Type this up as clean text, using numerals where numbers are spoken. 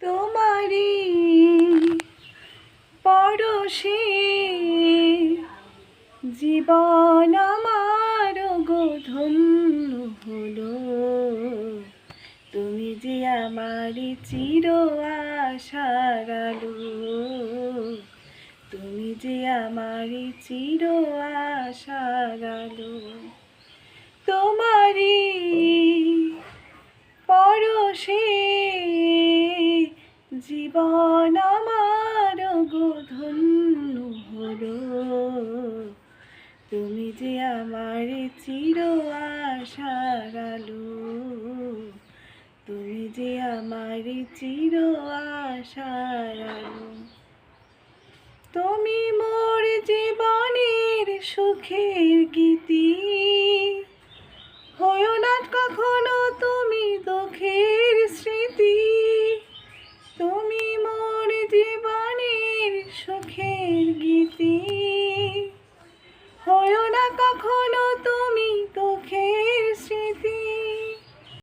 তোমারি পরশে জীবন আমার গো ধন্য হলো। তুমি যে আমার চির আশার আলো, তুমি যে আমার চির আশার আলো। তোমারি পরশে জীবন আমার গো ধন্য হলো। তুমি যে আমার চির আশার আলো, তুমি যে আমার চির আশার আলো। তুমি মোর জীবনের সুখের গীতি, হয়ো না কখনো তুমি দুঃখের